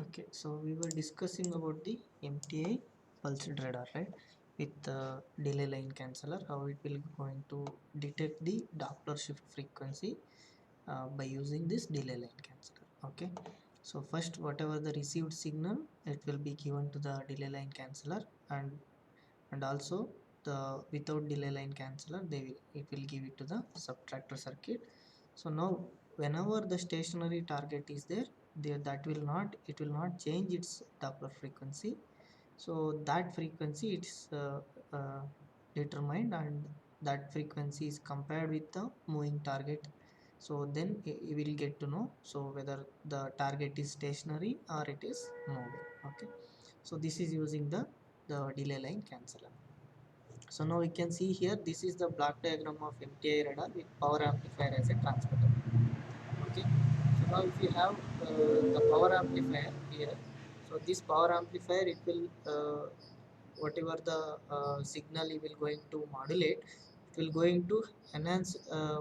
Okay, so we were discussing about the MTI pulsed radar, right? With the delay line canceller, how it will going to detect the Doppler shift frequency by using this delay line canceller. Okay, so first whatever the received signal, it will be given to the delay line canceller, and also the without delay line canceller, it will give it to the subtractor circuit. So now whenever the stationary target is there, that will not, it will not change its Doppler frequency. So that frequency it's determined, and that frequency is compared with the moving target. So then you will get to know so whether the target is stationary or it is moving. Okay, so this is using the delay line canceller. So now we can see here, this is the block diagram of MTI radar with power amplifier as a transmitter. Okay, so now if you have the power amplifier here, so this power amplifier, it will whatever the signal you will going to modulate, it will going to enhance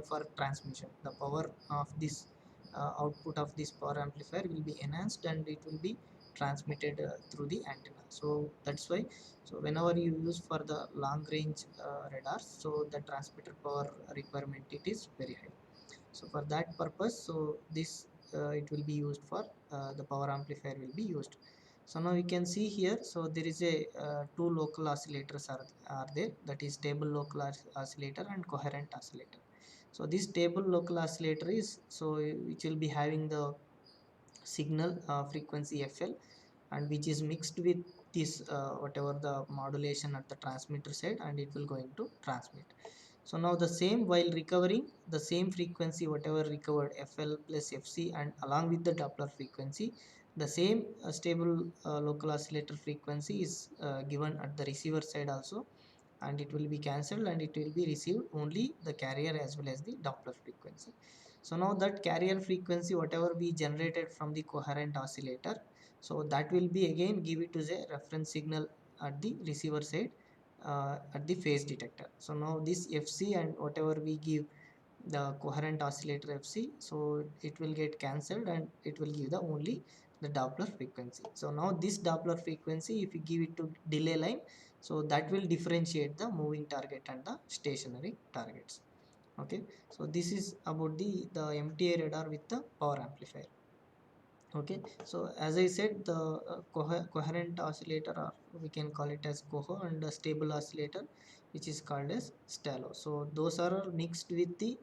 for transmission. The power of this output of this power amplifier will be enhanced, and it will be transmitted through the antenna. So that's why, so whenever you use for the long range radars, so the transmitter power requirement, it is very high. So for that purpose, so this it will be used for the power amplifier will be used. So now you can see here, so there is a two local oscillators are there, that is stable local oscillator and coherent oscillator. So this stable local oscillator is, so which will be having the signal frequency FL, and which is mixed with this whatever the modulation at the transmitter side, and it will going to transmit. So now the same, while recovering the same frequency whatever recovered FL plus FC, and along with the Doppler frequency, the same stable local oscillator frequency is given at the receiver side also, and it will be cancelled, and it will be received only the carrier as well as the Doppler frequency. So now that carrier frequency whatever we generated from the coherent oscillator, so that will be again give it to the reference signal at the receiver side at the phase detector. So now this FC and whatever we give the coherent oscillator FC, so it will get cancelled, and it will give the only the Doppler frequency. So now this Doppler frequency, if you give it to delay line, so that will differentiate the moving target and the stationary targets. Okay, so this is about the MTI radar with the power amplifier. Okay, so as I said, the coherent oscillator, or we can call it as coho, and a stable oscillator which is called as stalo. So those are mixed with the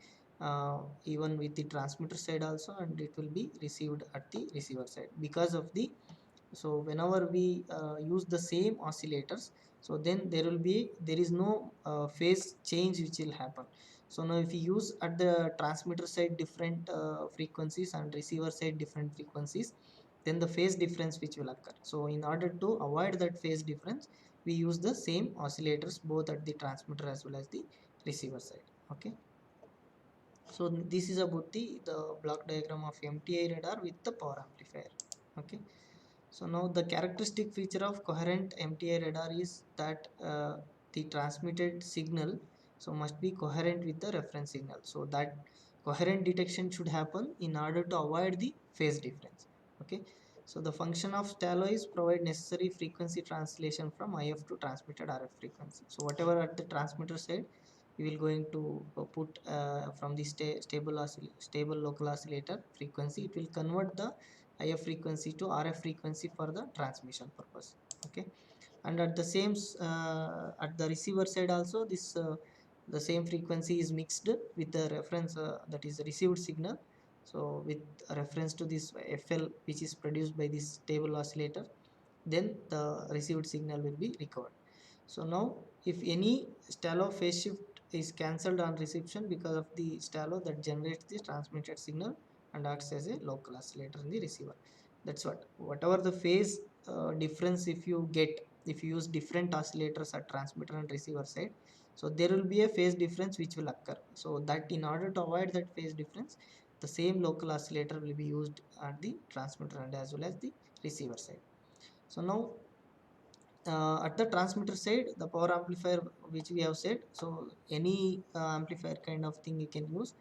even with the transmitter side also, and it will be received at the receiver side. Because of the, so whenever we use the same oscillators, so then there is no phase change which will happen. So now if you use at the transmitter side different frequencies and receiver side different frequencies, then the phase difference which will occur. So in order to avoid that phase difference, we use the same oscillators both at the transmitter as well as the receiver side. Okay, so this is about the block diagram of MTI radar with the power amplifier. Okay, so now the characteristic feature of coherent MTI radar is that the transmitted signal so must be coherent with the reference signal. So that coherent detection should happen in order to avoid the phase difference. Okay, so the function of stalo is provide necessary frequency translation from IF to transmitted RF frequency. So whatever at the transmitter side, we will going to put from the stable local oscillator frequency, it will convert the IF frequency to RF frequency for the transmission purpose. Okay, and at the same at the receiver side also, this the same frequency is mixed with the reference that is the received signal. So with reference to this FL which is produced by this stable oscillator, then the received signal will be recovered. So now if any stalo phase shift is cancelled on reception because of the stalo that generates the transmitted signal and acts as a local oscillator in the receiver. That's what, whatever the phase difference if you get, if you use different oscillators at transmitter and receiver side, so there will be a phase difference which will occur. So that in order to avoid that phase difference, the same local oscillator will be used at the transmitter and as well as the receiver side. So now at the transmitter side, the power amplifier which we have said, so any amplifier kind of thing you can use.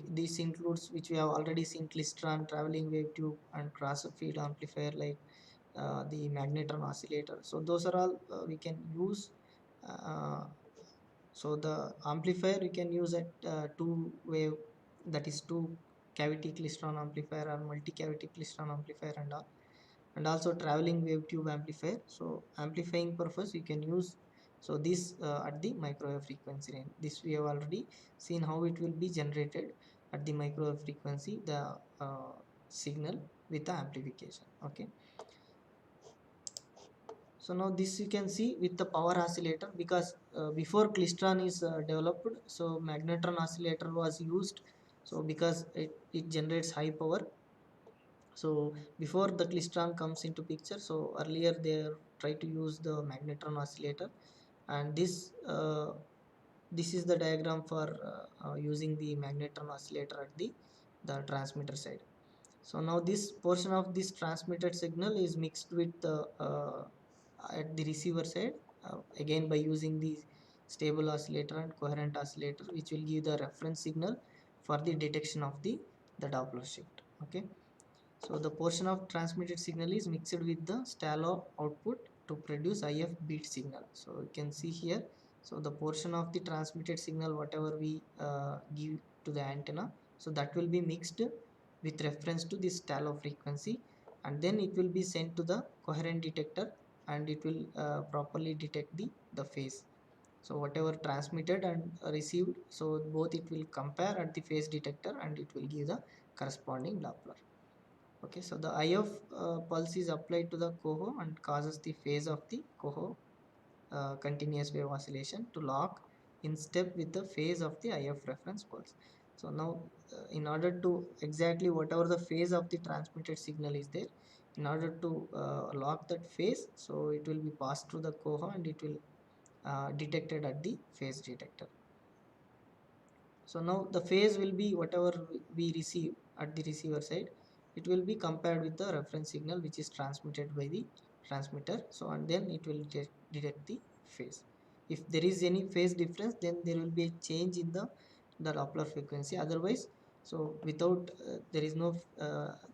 This includes, which we have already seen, klystron, traveling wave tube, and crosser field amplifier like the magnetron oscillator. So those are all we can use. uh, so the amplifier we can use at two wave, that is two cavity klystron amplifier or multi cavity klystron amplifier and all, and also traveling wave tube amplifier. So amplifying purpose you can use. So this at the microwave frequency range, this we have already seen how it will be generated at the microwave frequency, the signal with the amplification. Okay, so now this you can see with the power oscillator, because before klystron is developed, so magnetron oscillator was used. So because it generates high power. So before the klystron comes into picture, so earlier they try to use the magnetron oscillator. And this is the diagram for using the magnetron oscillator at the transmitter side. So now this portion of this transmitted signal is mixed with the at the receiver side, again by using the stable oscillator and coherent oscillator, which will give the reference signal for the detection of the Doppler shift. Okay, so the portion of transmitted signal is mixed with the stereo output to produce IF beat signal. So you can see here, so the portion of the transmitted signal whatever we give to the antenna, so that will be mixed with reference to this stereo frequency, and then it will be sent to the coherent detector, and it will properly detect the phase. So whatever transmitted and received, so both it will compare at the phase detector, and it will give the corresponding Doppler. Okay, so the IF pulse is applied to the coho and causes the phase of the coho continuous wave oscillation to lock in step with the phase of the IF reference pulse. So now in order to exactly whatever the phase of the transmitted signal is there, in order to lock that phase, so it will be passed through the coho, and it will detected at the phase detector. So now the phase will be whatever we receive at the receiver side, it will be compared with the reference signal which is transmitted by the transmitter. So and then it will detect the phase. If there is any phase difference, then there will be a change in the Doppler frequency. Otherwise, so without there is no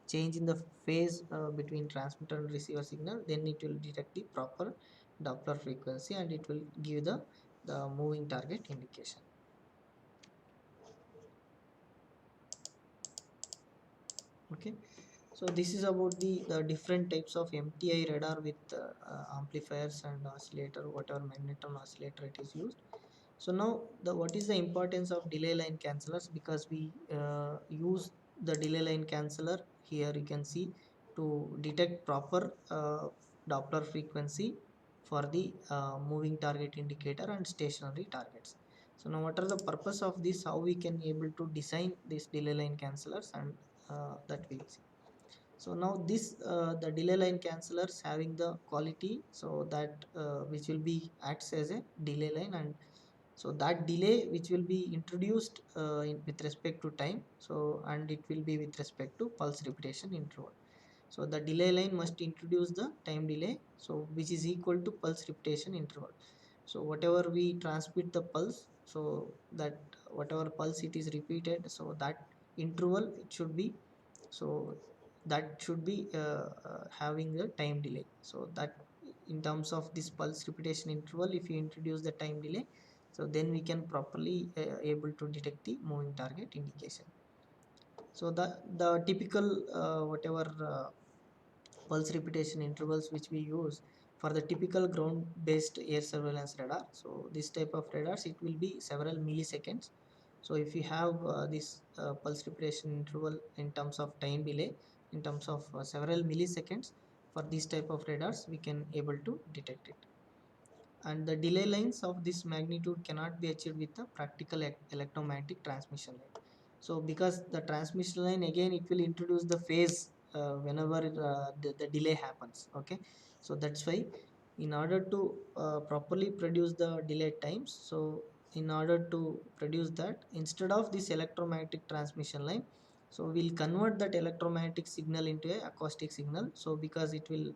change in the phase between transmitter and receiver signal, then it will detect the proper Doppler frequency, and it will give the moving target indication. Okay, so this is about the different types of MTI radar with amplifiers and oscillator, whatever magnetron oscillator it is used. So now the what is the importance of delay line cancellers, because we use the delay line canceller here, you can see, to detect proper Doppler frequency for the moving target indicator and stationary targets. So now what are the purpose of this, how we can able to design these delay line cancellers, and that we will see. So now this the delay line cancellers having the quality, so that which will be acts as a delay line, and so that delay which will be introduced with respect to time, so and it will be with respect to pulse repetition interval. So the delay line must introduce the time delay, so which is equal to pulse repetition interval. So whatever we transmit the pulse, so that whatever pulse it is repeated, so that interval it should be, so that should be having a time delay. So that in terms of this pulse repetition interval, if you introduce the time delay, so then we can properly able to detect the moving target indication. So the typical whatever pulse repetition intervals which we use for the typical ground based air surveillance radar, so this type of radars it will be several milliseconds. So if you have this pulse repetition interval in terms of time delay, in terms of several milliseconds, for this type of radars we can able to detect it. And the delay lines of this magnitude cannot be achieved with the practical electromagnetic transmission line. So because the transmission line again it will introduce the phase whenever the delay happens. Okay, so that's why in order to properly produce the delay times, so in order to produce that, instead of this electromagnetic transmission line, so we'll convert that electromagnetic signal into a acoustic signal. So because it will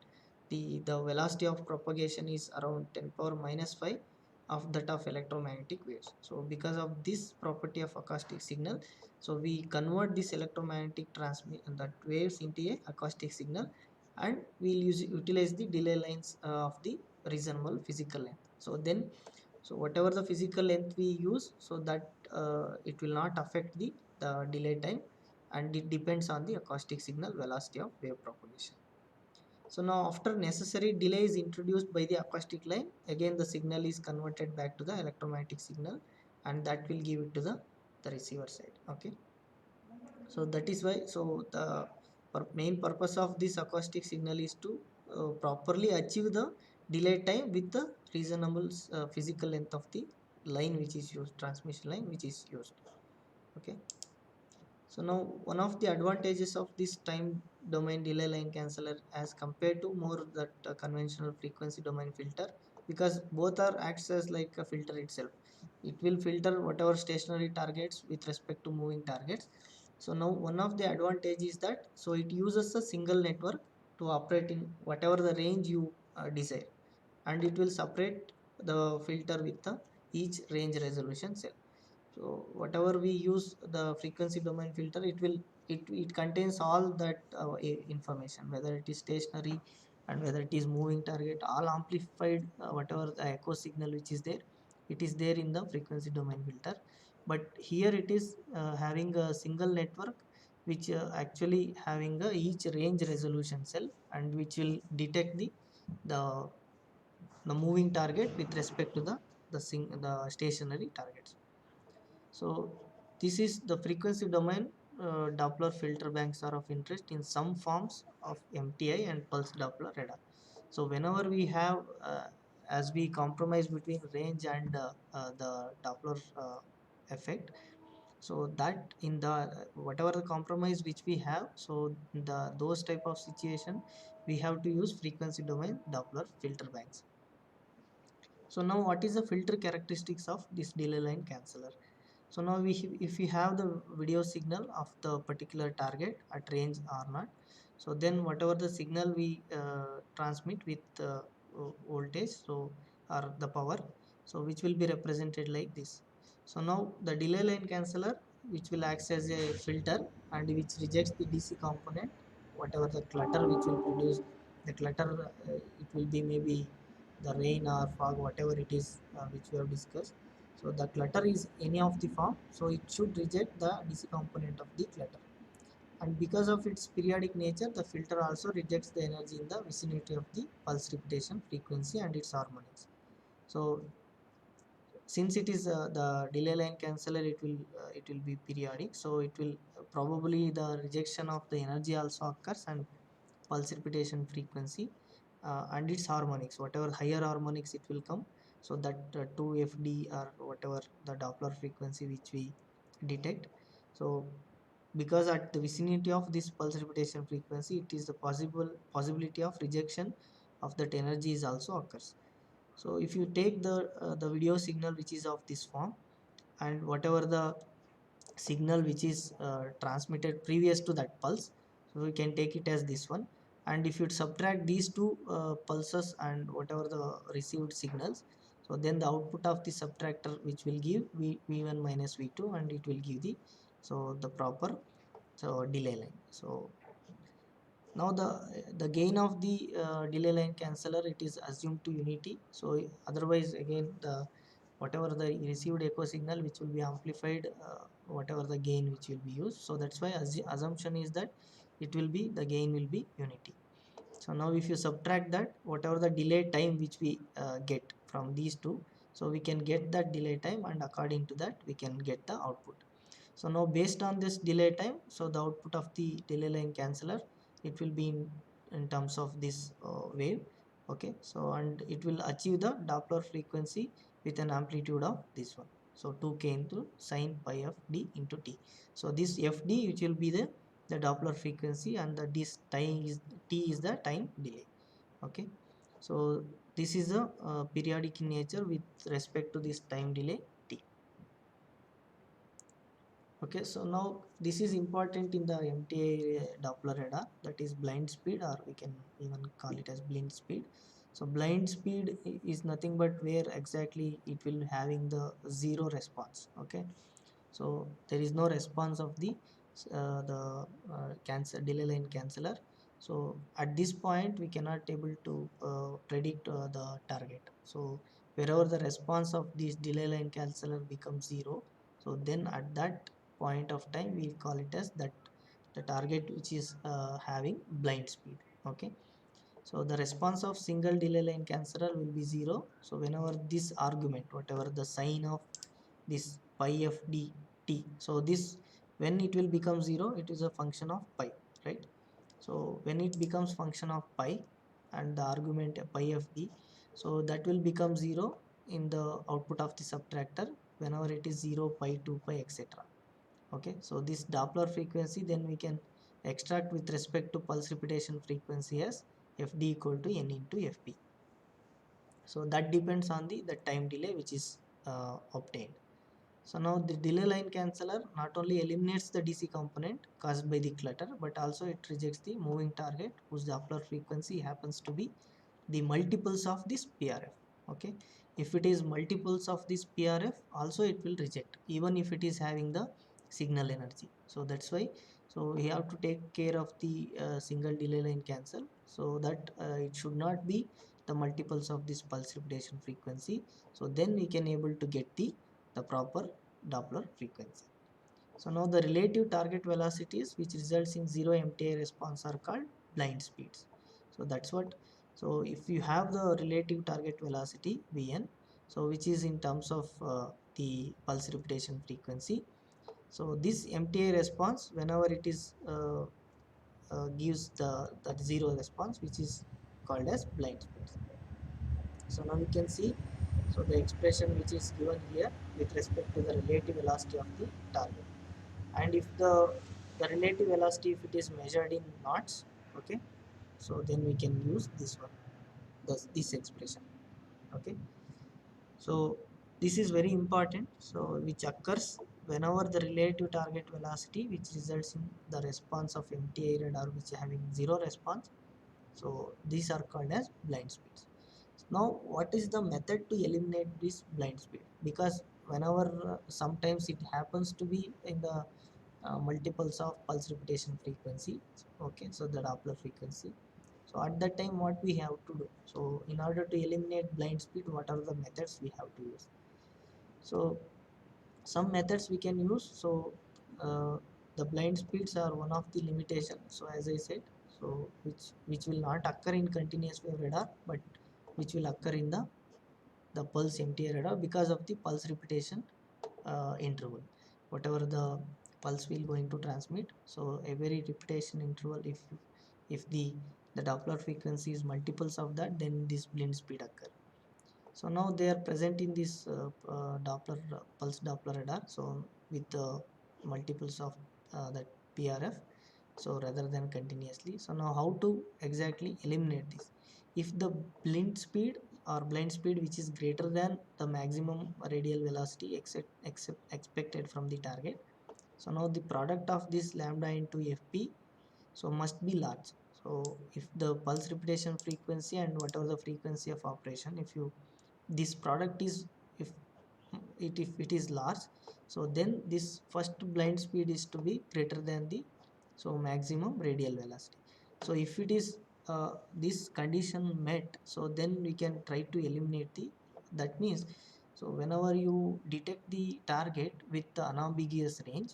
the velocity of propagation is around 10 power minus 5 of that of electromagnetic waves. So because of this property of acoustic signal, so we convert this electromagnetic transmit that waves into a acoustic signal, and we'll utilize the delay lines of the reasonable physical length. So then, so whatever the physical length we use, so that it will not affect the delay time, and it depends on the acoustic signal velocity of wave propagation. So now after necessary delay is introduced by the acoustic line, again the signal is converted back to the electromagnetic signal, and that will give it to the receiver side. Okay. So that is why, so the main purpose of this acoustic signal is to properly achieve the delay time with the reasonable physical length of the line which is used, transmission line which is used. Okay. So now one of the advantages of this time domain delay line canceller as compared to more that conventional frequency domain filter, because both are acts as like a filter itself. It will filter whatever stationary targets with respect to moving targets. So now one of the advantage is that, so it uses a single network to operate in whatever the range you desire, and it will separate the filter with the each range resolution cell. So whatever we use the frequency domain filter, it contains all that information, whether it is stationary and whether it is moving target, all amplified, whatever the echo signal which is there, it is there in the frequency domain filter. But here it is having a single network which actually having a each range resolution cell, and which will detect the the moving target with respect to the stationary targets. So this is the frequency domain Doppler filter banks are of interest in some forms of MTI and pulse Doppler radar. So whenever we have as we compromise between range and the Doppler effect, so that in the whatever the compromise which we have, so the those type of situation we have to use frequency domain Doppler filter banks. So now what is the filter characteristics of this delay line canceller? So now if we have the video signal of the particular target at range R0, so then whatever the signal we transmit with voltage, so or the power, so which will be represented like this. So now the delay line canceller, which will act as a filter and which rejects the DC component, whatever the clutter which will produce the clutter, it will be maybe the rain or fog, whatever it is which we have discussed. So the clutter is any of the form, so it should reject the DC component of the clutter. And because of its periodic nature, the filter also rejects the energy in the vicinity of the pulse repetition frequency and its harmonics. So since it is the delay line canceller, it will be periodic, so it will probably the rejection of the energy also occurs, and pulse repetition frequency and its harmonics, whatever higher harmonics it will come, so that 2FD or whatever the Doppler frequency which we detect. So because at the vicinity of this pulse repetition frequency, it is the possibility of rejection of that energy is also occurs. So if you take the video signal which is of this form, and whatever the signal which is transmitted previous to that pulse, so we can take it as this one, and if you subtract these two pulses and whatever the received signals, so then the output of the subtractor which will give v1 minus v2, and it will give the proper delay line. So now the gain of the delay line canceller, it is assumed to unity. So otherwise again the whatever the received echo signal which will be amplified, whatever the gain which will be used, so that's why assumption is that it will be the gain will be unity. So now if you subtract that, whatever the delay time which we get from these two, so we can get that delay time, and according to that we can get the output. So now based on this delay time, so the output of the delay line canceller, it will be in terms of this wave. Okay, so and it will achieve the Doppler frequency with an amplitude of this one, so 2k into sine pi of d into t. So this fd which will be the Doppler frequency, and the this time is t is the time delay. Okay, so this is a periodic in nature with respect to this time delay t. Okay, so now this is important in the MTA Doppler radar, that is blind speed, or we can even call it as blind speed. So blind speed is nothing but where exactly it will having the zero response. Okay, so there is no response of the cancel delay line canceller. So at this point we cannot able to predict the target. So wherever the response of this delay line canceller becomes zero, so then at that point of time we call it as that the target which is having blind speed. Okay, so the response of single delay line canceller will be zero. So whenever this argument, whatever the sign of this pi f d t, so this when it will become zero, it is a function of pi, right? So when it becomes function of pi and the argument pi f d, so that will become zero in the output of the subtractor whenever it is 0, pi, 2 pi, etc. Okay, so this Doppler frequency then we can extract with respect to pulse repetition frequency as fd equal to n into fp. So that depends on the time delay which is obtained. So now the delay line canceller not only eliminates the DC component caused by the clutter, but also it rejects the moving target whose Doppler frequency happens to be the multiples of this PRF. Okay, if it is multiples of this PRF, also it will reject even if it is having the signal energy. So that's why, so we have to take care of the single delay line cancel, so that it should not be the multiples of this pulse repetition frequency. So then we can able to get the proper Doppler frequency. So now the relative target velocities which results in zero MTI response are called blind speeds. So that's what, so if you have the relative target velocity Vn, so which is in terms of the pulse repetition frequency, so this MTI response whenever it is gives the zero response, which is called as blind speeds. So now we can see, so the expression which is given here with respect to the relative velocity of the target, and if the relative velocity if it is measured in knots, okay, so then we can use this one, this expression. Okay, so this is very important, so which occurs whenever the relative target velocity which results in the response of MTI radar which having zero response, so these are called as blind speeds. Now what is the method to eliminate this blind speed? Because whenever sometimes it happens to be in the multiples of pulse repetition frequency, okay, so the Doppler frequency. So at that time what we have to do, so in order to eliminate blind speed, what are the methods we have to use? So some methods we can use. So the blind speeds are one of the limitations, so as I said, so which will not occur in continuous wave radar, but which will occur in the pulse MTI radar because of the pulse repetition interval, whatever the pulse will going to transmit. So every repetition interval, if the Doppler frequency is multiples of that, then this blind speed occur. So now they are present in this Doppler pulse Doppler radar, so with multiples of that PRF, so rather than continuously. So now how to exactly eliminate this? If the blind speed which is greater than the maximum radial velocity except expected from the target, so now the product of this lambda into fp so must be large. So if the pulse repetition frequency and whatever the frequency of operation, if you this product is, if it is large, so then this first blind speed is to be greater than the so maximum radial velocity. So if it is this condition met, so then we can try to eliminate the, that means, so whenever you detect the target with the unambiguous range,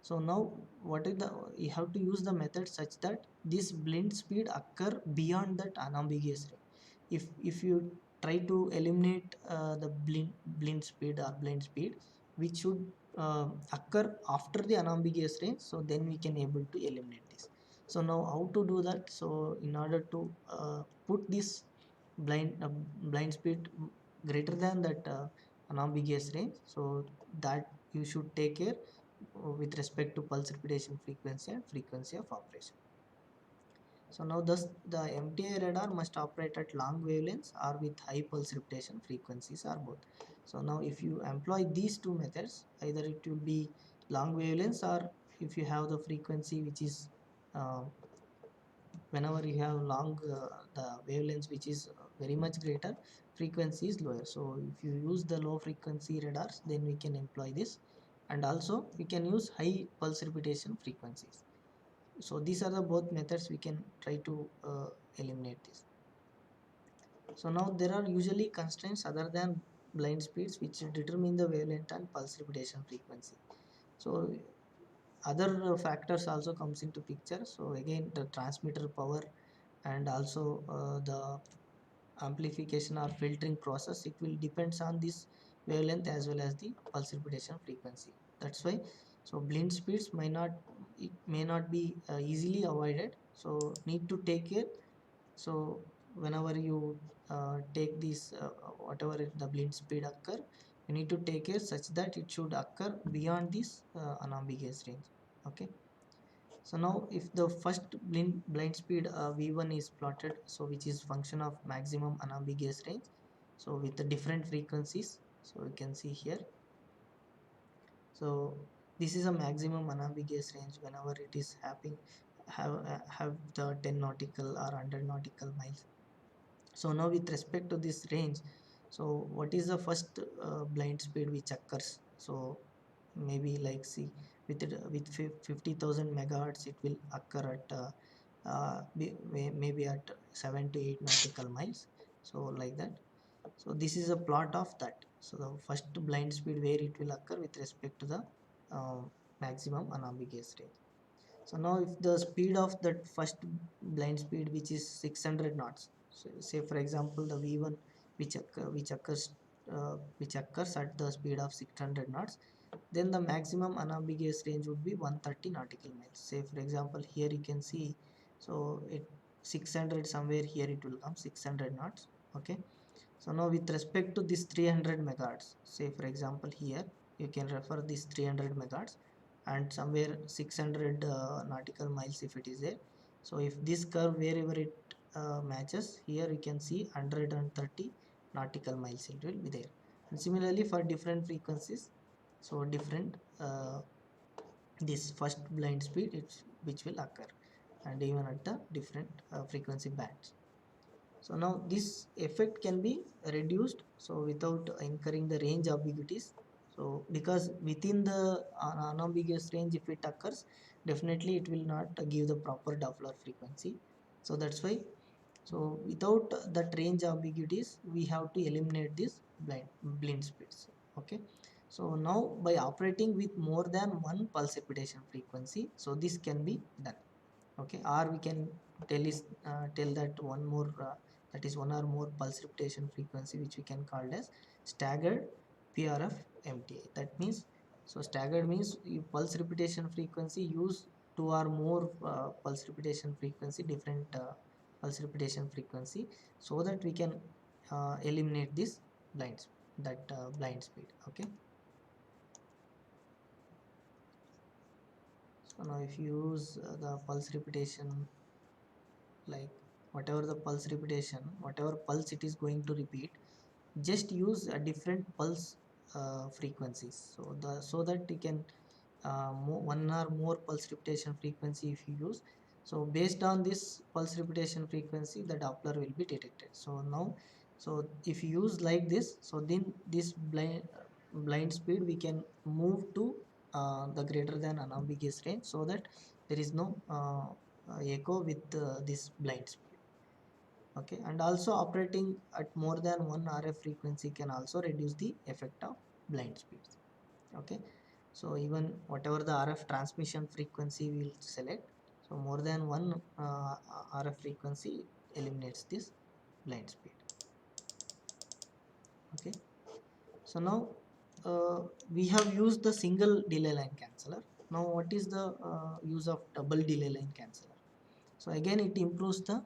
so now what is the, you have to use the method such that this blind speed occur beyond that unambiguous range. If you try to eliminate the blind speed or blind speed which should occur after the unambiguous range, so then we can able to eliminate this. So now how to do that? So in order to put this blind speed greater than that unambiguous range, so that you should take care with respect to pulse repetition frequency and frequency of operation. So now thus the MTI radar must operate at long wavelengths or with high pulse repetition frequencies or both. So now if you employ these two methods, either it will be long wavelengths, or if you have the frequency which is whenever you have long the wavelengths which is very much greater, frequency is lower. So if you use the low frequency radars, then we can employ this, and also we can use high pulse repetition frequencies. So these are the both methods we can try to eliminate this. So now there are usually constraints other than blind speeds which determine the wavelength and pulse repetition frequency. So other factors also comes into picture. So again, the transmitter power and also the amplification or filtering process, it will depends on this wavelength as well as the pulse repetition frequency. That's why so blind speeds may not be easily avoided, so need to take care. So whenever you take this whatever the blind speed occur, you need to take care such that it should occur beyond this unambiguous range. Okay, so now if the first blind speed v1 is plotted, so which is function of maximum unambiguous range, so with the different frequencies, so you can see here. So this is a maximum unambiguous range whenever it is happening, have the 10 nautical or 100 nautical miles. So now with respect to this range, so what is the first blind speed which occurs? So maybe like see with 50,000 megahertz, it will occur at maybe at 7 to 8 nautical miles, so like that. So this is a plot of that. So the first blind speed where it will occur with respect to the uh, maximum unambiguous range. So now if the speed of that first blind speed which is 600 knots, so say for example the v1 which occurs at the speed of 600 knots, then the maximum unambiguous range would be 130 nautical miles. Say for example here you can see, so it 600 somewhere here it will come 600 knots. Okay, so now with respect to this 300 megahertz, say for example here you can refer this 300 megahertz and somewhere 600 nautical miles if it is there. So if this curve wherever it matches, here you can see 130 nautical miles it will be there. And similarly for different frequencies, so different this first blind speed which will occur, and even at the different frequency bands. So now this effect can be reduced, so without incurring the range ambiguities. So because within the unambiguous range if it occurs, definitely it will not give the proper Doppler frequency. So that's why, so without that range ambiguities, we have to eliminate this blind speeds. Okay, so now by operating with more than one pulse repetition frequency, so this can be done. Okay, or we can tell that one more that is one or more pulse repetition frequency which we can call as staggered PRF MTA. That means, so staggered means you pulse repetition frequency use two or more pulse repetition frequency, different pulse repetition frequency, so that we can eliminate this blind speed. Okay, so now if you use the pulse repetition, like whatever the pulse repetition, whatever pulse it is going to repeat, just use a different pulse frequencies, so that you can one or more pulse repetition frequency if you use. So based on this pulse repetition frequency, the Doppler will be detected. So now, so if you use like this, so then this blind speed we can move to the greater than unambiguous range, so that there is no echo with this blind speed. Okay, and also operating at more than one RF frequency can also reduce the effect of blind speeds. Okay, so even whatever the RF transmission frequency we will select, so more than one RF frequency eliminates this blind speed. Okay, so now we have used the single delay line canceller. Now what is the use of double delay line canceller? So again it improves the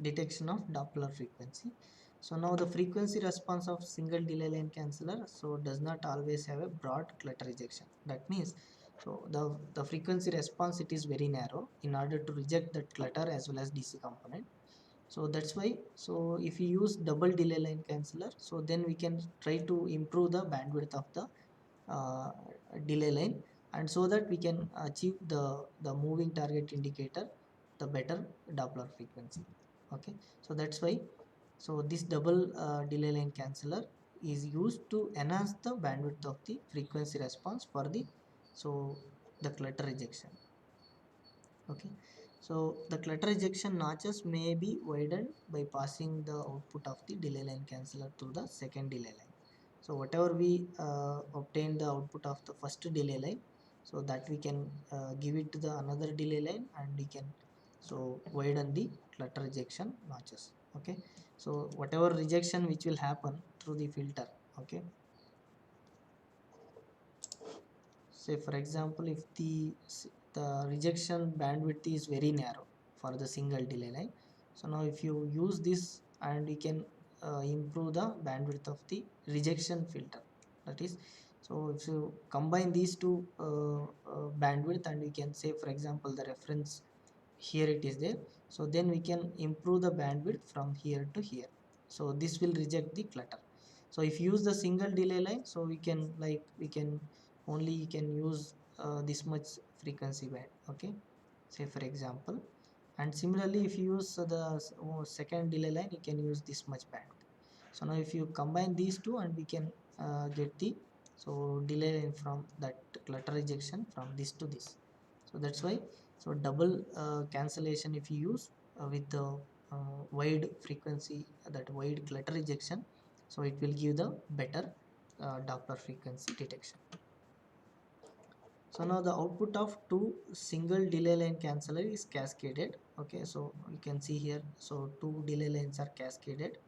detection of Doppler frequency. So now the frequency response of single delay line canceller so does not always have a broad clutter rejection. That means, so the frequency response it is very narrow in order to reject that clutter as well as DC component. So that's why, so if you use double delay line canceller, so then we can try to improve the bandwidth of the uh, delay line, and so that we can achieve the moving target indicator, the better Doppler frequency. Okay, so that's why, so this double delay line canceller is used to enhance the bandwidth of the frequency response for the, so the clutter rejection. Okay, so the clutter rejection notches may be widened by passing the output of the delay line canceller through the second delay line. So whatever we obtain the output of the first delay line, so that we can give it to the another delay line, and we can so widen the clutter rejection notches. Okay, so whatever rejection which will happen through the filter, okay, say for example, if the rejection bandwidth is very narrow for the single delay line, so now if you use this, and we can improve the bandwidth of the rejection filter, that is, so if you combine these two bandwidth, and we can say for example the reference here it is there, so then we can improve the bandwidth from here to here, so this will reject the clutter. So if you use the single delay line, so we can, like, we can only can use this much frequency band. Okay, say for example, and similarly if you use the second delay line, you can use this much band. So now if you combine these two, and we can get the, so delay line from that clutter rejection from this to this. So that's why, so double cancellation if you use with the wide frequency, that wide clutter rejection, so it will give the better Doppler frequency detection. So now the output of two single delay line canceller is cascaded. Okay, so you can see here, so two delay lines are cascaded,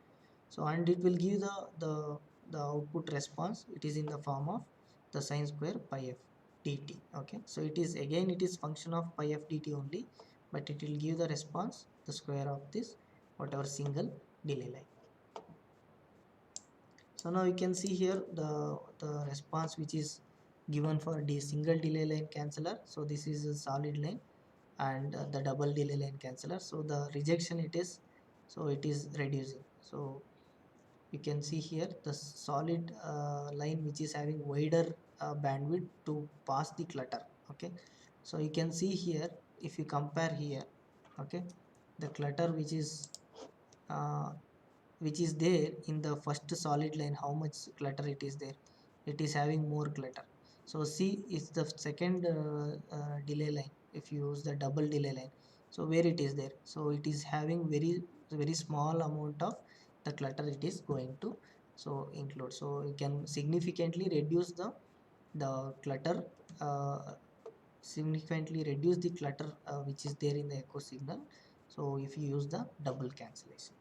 so and it will give the output response. It is in the form of the sine square pi f dt. Okay, so it is, again it is function of pi f dt only, but it will give the response the square of this whatever single delay line. So now you can see here the response which is given for the single delay line canceller. So this is a solid line, and the double delay line canceller, so the rejection it is, so it is reducing. So you can see here the solid line which is having wider bandwidth to pass the clutter. Okay, so you can see here, if you compare here, okay, the clutter uh, which is there in the first solid line, how much clutter it is there, it is having more clutter. So see, it's the second delay line, if you use the double delay line, so where it is there, so it is having very small amount of the clutter it is going to so include. So you can significantly reduce the clutter, uh, significantly reduce the clutter which is there in the echo signal, so if you use the double cancellation.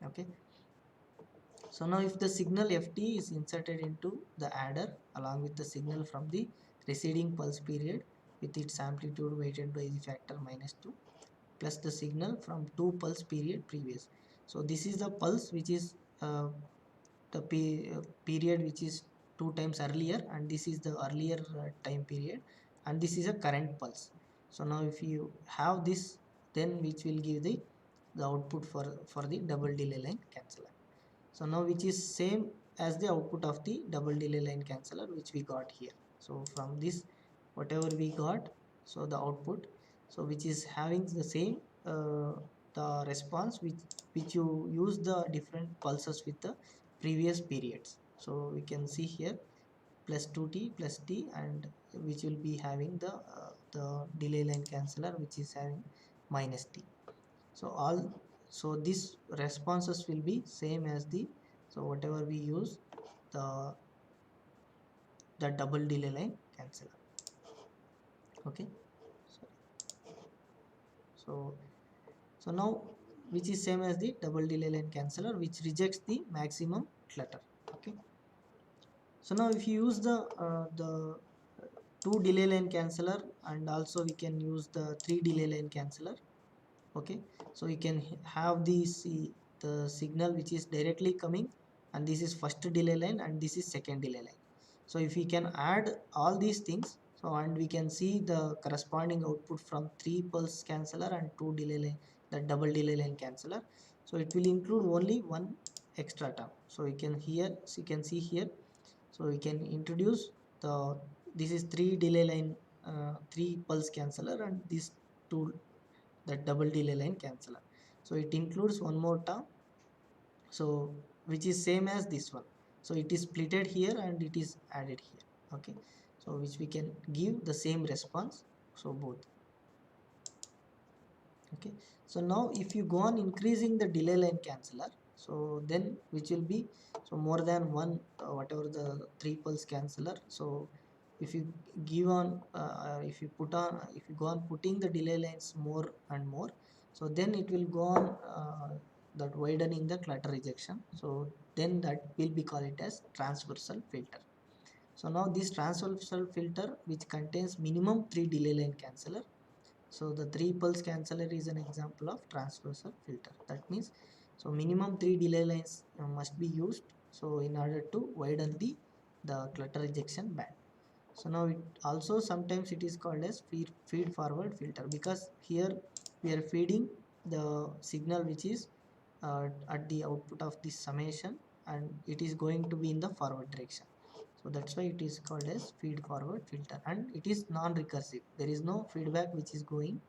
Okay, so now if the signal ft is inserted into the adder along with the signal from the receding pulse period with its amplitude weighted by the factor -2 plus the signal from 2 pulse period previous. So this is the pulse which is the period which is 2 times earlier, and this is the earlier time period, and this is a current pulse. So now if you have this, then which will give the output for the double delay line canceller. So now which is same as the output of the double delay line canceller which we got here. So from this whatever we got, so the output, so which is having the same the response which you use the different pulses with the previous periods. So we can see here plus 2t plus t, and which will be having the delay line canceller which is having minus t. So all, so these responses will be same as the, so whatever we use the double delay line canceller. Okay, so so now which is same as the double delay line canceller which rejects the maximum clutter. Okay, so now if you use the two delay line canceller, and also we can use the three delay line canceller. Okay, so you can have the signal which is directly coming, and this is first delay line, and this is second delay line. So if we can add all these things, so and we can see the corresponding output from three pulse canceller and two delay line, the double delay line canceller, so it will include only one extra term. So you can here, so you can see here, so we can introduce the, this is three delay line, three pulse canceller, and these two, the double delay line canceller. So it includes one more term, so which is same as this one. So it is splitted here and it is added here. Okay, so which we can give the same response, so both. Okay, so now if you go on increasing the delay line canceller, so then which will be, so more than one, whatever the 3 pulse canceller. So if you give on if you put on, if you go on putting the delay lines more and more, so then it will go on that widening the clutter rejection. So then that will be called it as transversal filter. So now this transversal filter which contains minimum 3 delay line canceller. So the 3 pulse canceller is an example of transversal filter. That means, so minimum 3 delay lines must be used, so in order to widen the clutter rejection band. So now it also sometimes it is called as feed forward filter, because here we are feeding the signal which is at the output of this summation, and it is going to be in the forward direction. So that's why it is called as feed forward filter, and it is non-recursive. There is no feedback which is going,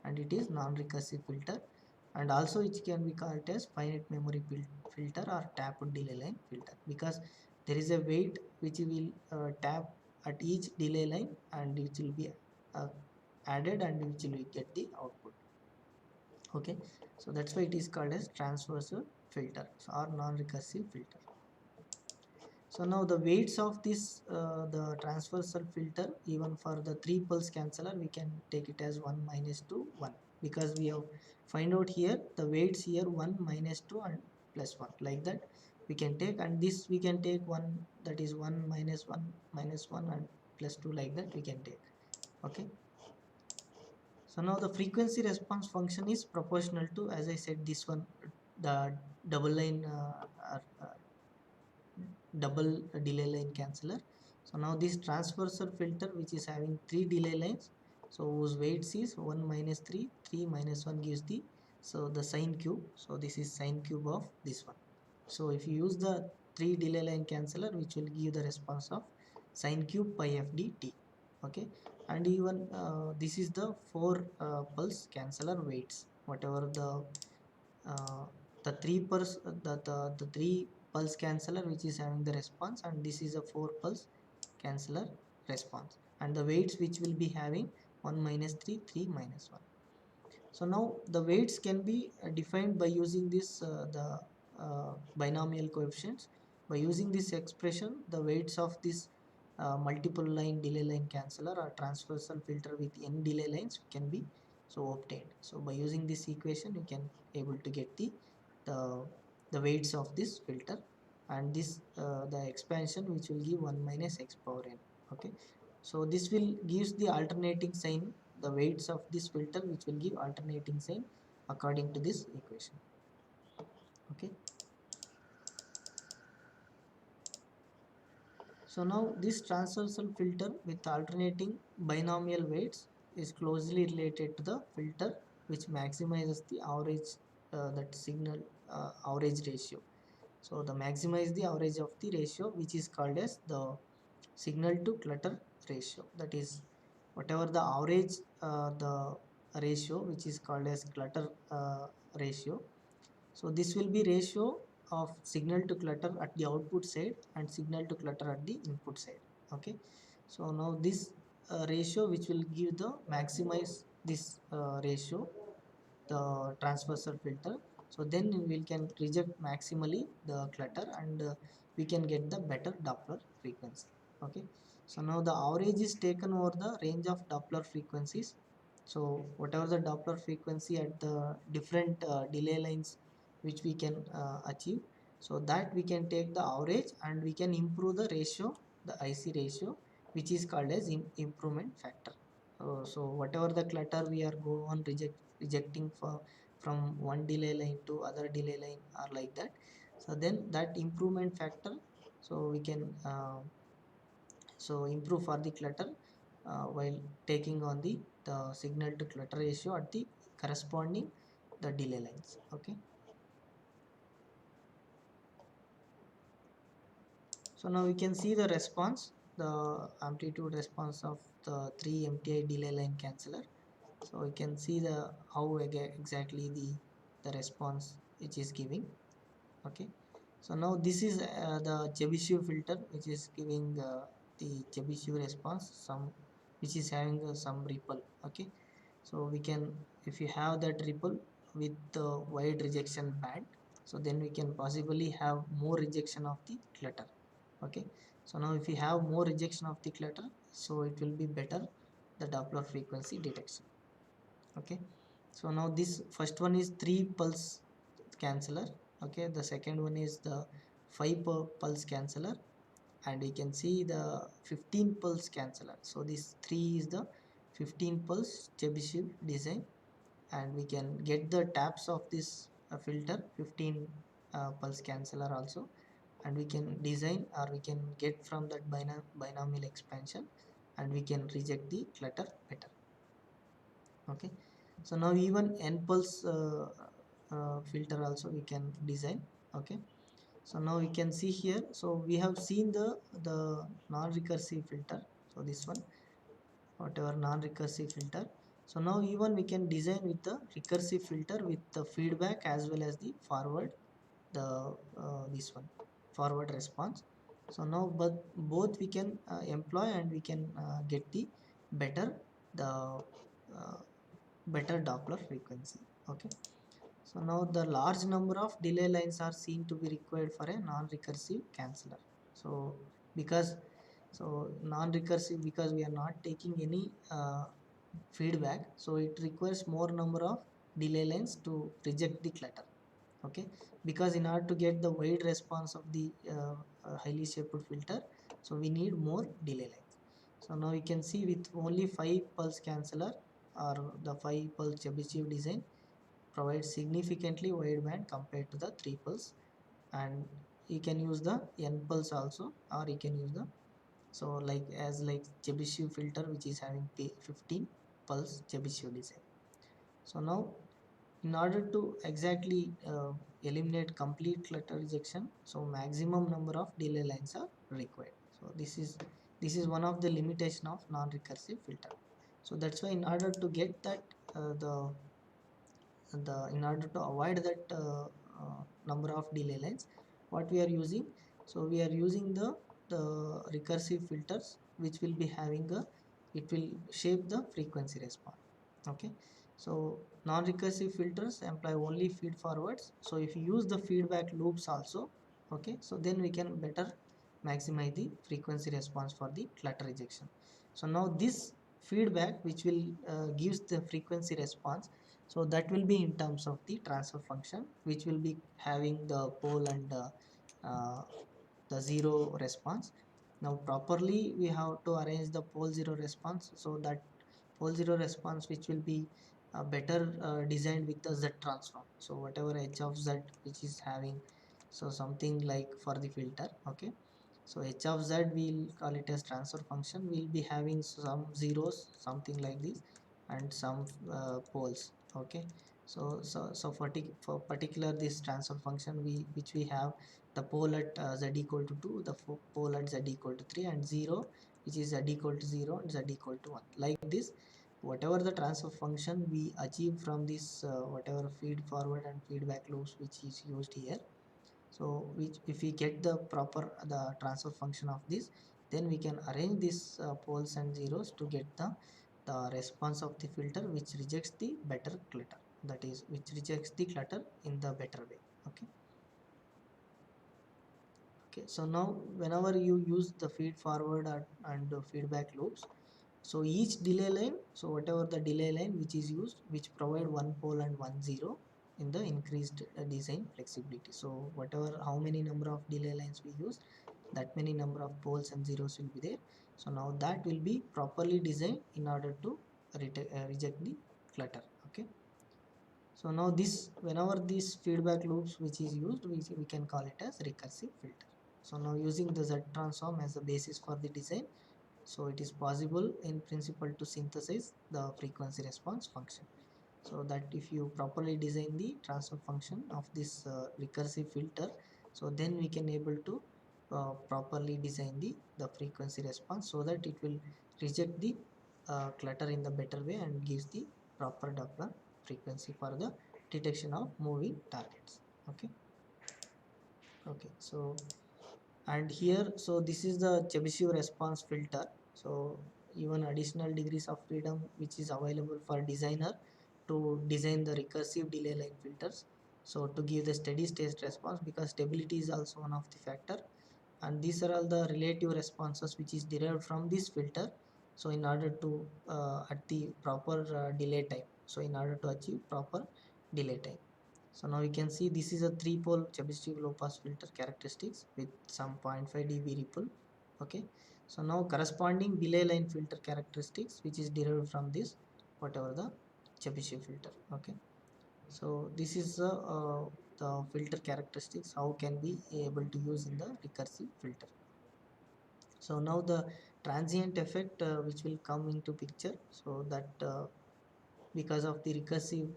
and it is non-recursive filter. And also it can be called as finite memory filter or tapped delay line filter, because there is a weight which will tap at each delay line, and it will be uh, added, and which will get the output. Okay, so that's why it is called as transversal filter or non-recursive filter. So now the weights of this the transversal filter, even for the 3 pulse canceller, we can take it as 1 minus 2 1, because we have find out here the weights here 1 minus 2 and plus 1, like that we can take. And this we can take 1, that is 1 minus 1 and plus 2, like that we can take. Okay, so now the frequency response function is proportional to, as I said, this one, the double line double delay line canceller. So now this transversal filter which is having 3 delay lines, so whose weights is 1 minus 3, 3 minus 1 gives the, so the sine cube. So this is sine cube of this one. So if you use the 3 delay line canceller, which will give the response of sine cube pi f d t. Okay, and even this is the 4 pulse canceller weights, whatever uh, the 3 pulse the 3 pulse canceller which is having the response, and this is a 4 pulse canceller response, and the weights which will be having 1 minus 3, 3 minus 1. So now the weights can be defined by using this binomial coefficients. By using this expression, the weights of this multiple line delay line canceller or transversal filter with n delay lines can be so obtained. So by using this equation, you can able to get the, the weights of this filter, and this the expansion which will give 1 minus x power n. Okay, so this will gives the alternating sign, the weights of this filter which will give alternating sign according to this equation. Okay, so now this transversal filter with alternating binomial weights is closely related to the filter which maximizes the average that signal average ratio. So the maximize the average of the ratio, which is called as the signal to clutter ratio. That is, whatever the average the ratio which is called as clutter ratio. So this will be ratio of signal to clutter at the output side and signal to clutter at the input side. Okay, so now this ratio which will give the maximize this ratio, the transversal filter. So then we can reject maximally the clutter, and we can get the better Doppler frequency. Okay, so now the average is taken over the range of Doppler frequencies. So whatever the Doppler frequency at the different delay lines which we can achieve, so that we can take the average and we can improve the ratio, the IC ratio, which is called as improvement factor. So whatever the clutter we are go on rejecting from one delay line to other delay line or like that, so then that improvement factor, so we can so improve for the clutter while taking on the signal to clutter ratio at the corresponding the delay lines. Okay, so now we can see the response, the amplitude response of the 3 MTI delay line canceller. So we can see the how exactly the response which is giving. Okay, so now this is the Chebyshev filter which is giving the Chebyshev response, some which is having some ripple. Okay, so we can, if you have that ripple with the wide rejection band, so then we can possibly have more rejection of the clutter. Okay, so now if you have more rejection of the clutter, so it will be better the Doppler frequency detection. Okay, so now this first one is 3 pulse canceller. Okay, the second one is the 5 pulse canceller, and we can see the 15 pulse canceller. So this 3 is the 15 pulse Chebyshev design, and we can get the taps of this filter 15 pulse canceller also, and we can design, or we can get from that binomial expansion, and we can reject the clutter better. Okay, so now even n pulse filter also we can design. Okay, so now we can see here, so we have seen the non-recursive filter, so this one, whatever non-recursive filter. So now even we can design with the recursive filter with the feedback as well as the forward, the this one, forward response. So now but both we can employ, and we can get the better, the uh, better Doppler frequency. Okay, so now the large number of delay lines are seen to be required for a non-recursive canceller. So because, so non-recursive, because we are not taking any feedback, so it requires more number of delay lines to reject the clutter. Okay, because in order to get the wide response of the highly shaped filter, so we need more delay lines. So now you can see with only 5 pulse canceller, or the 5 pulse Chebyshev design provides significantly wide band compared to the 3 pulse, and you can use the n pulse also, or you can use the, so like as like Chebyshev filter which is having 15 pulse Chebyshev design. So now in order to exactly eliminate complete clutter rejection, so maximum number of delay lines are required. So this is one of the limitation of non-recursive filter. So that's why in order to get that the in order to avoid that number of delay lines, what we are using, so we are using the recursive filters which will be having a, it will shape the frequency response. Okay, so non-recursive filters employ only feed forwards. So if you use the feedback loops also, okay, so then we can better maximize the frequency response for the clutter rejection. So now this feedback which will gives the frequency response, so that will be in terms of the transfer function which will be having the pole and uh, the zero response. Now properly we have to arrange the pole zero response, so that pole zero response which will be better designed with the Z transform. So whatever h of z which is having, so something like for the filter. Okay, so h of z we'll call it as transfer function, we'll be having some zeros, something like this, and some poles. Okay, so for particular this transfer function, we which we have the pole at z equal to 2, the pole at z equal to 3, and 0 which is z equal to 0 and z equal to 1. Like this, whatever the transfer function we achieve from this whatever feed forward and feedback loops which is used here, so which if we get the proper the transfer function of this, then we can arrange these poles and zeros to get the response of the filter which rejects the better clutter, that is which rejects the clutter in the better way. Okay, okay, so now whenever you use the feed forward and feedback loops, so each delay line, so whatever the delay line which is used, which provide one pole and one zero in the increased design flexibility. So whatever how many number of delay lines we use, that many number of poles and zeros will be there. So now that will be properly designed in order to reject the clutter. Okay, so now this, whenever this feedback loops which is used, we can call it as recursive filter. So now using the Z transform as the basis for the design, so it is possible in principle to synthesize the frequency response function. So that if you properly design the transfer function of this recursive filter, so then we can able to properly design the frequency response, so that it will reject the clutter in the better way and gives the proper Doppler frequency for the detection of moving targets. Okay. Okay, so and here, so this is the Chebyshev response filter. So even additional degrees of freedom which is available for designer to design the recursive delay line filters, so to give the steady state response, because stability is also one of the factor, and these are all the relative responses which is derived from this filter. So in order to at the proper delay time, so in order to achieve proper delay time. So now you can see this is a 3-pole Chebyshev low pass filter characteristics with some 0.5 dB ripple. Okay, so now corresponding delay line filter characteristics which is derived from this whatever the Chebyshev filter. Okay, so this is the filter characteristics how can be able to use in the recursive filter. So now the transient effect which will come into picture, so that because of the recursive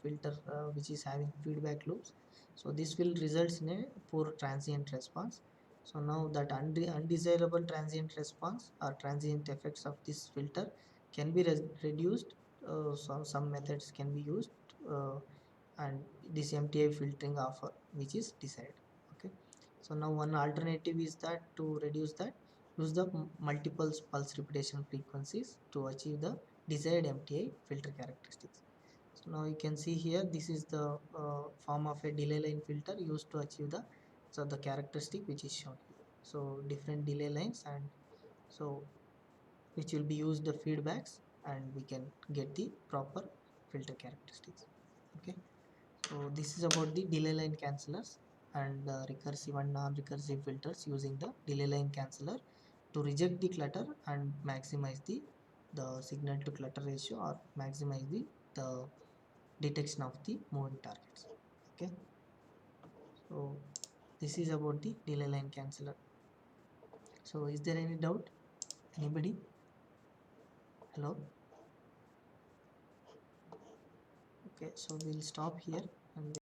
filter which is having feedback loops, so this will result in a poor transient response. So now that undesirable transient response or transient effects of this filter can be reduced. Some methods can be used, uh, and this MTI filtering offer which is decided. Okay, so now one alternative is that to reduce that, use the multiple pulse repetition frequencies to achieve the desired MTI filter characteristics. So now you can see here this is the form of a delay line filter used to achieve the, so the characteristic which is shown here. So different delay lines, and so which will be used the feedbacks, and we can get the proper filter characteristics. Okay, so this is about the delay line cancellers and recursive and non-recursive filters using the delay line canceller to reject the clutter and maximize the signal to clutter ratio, or maximize the detection of the moving targets. Okay, so this is about the delay line canceller. So is there any doubt, anybody? Hello? Okay, so we'll stop here and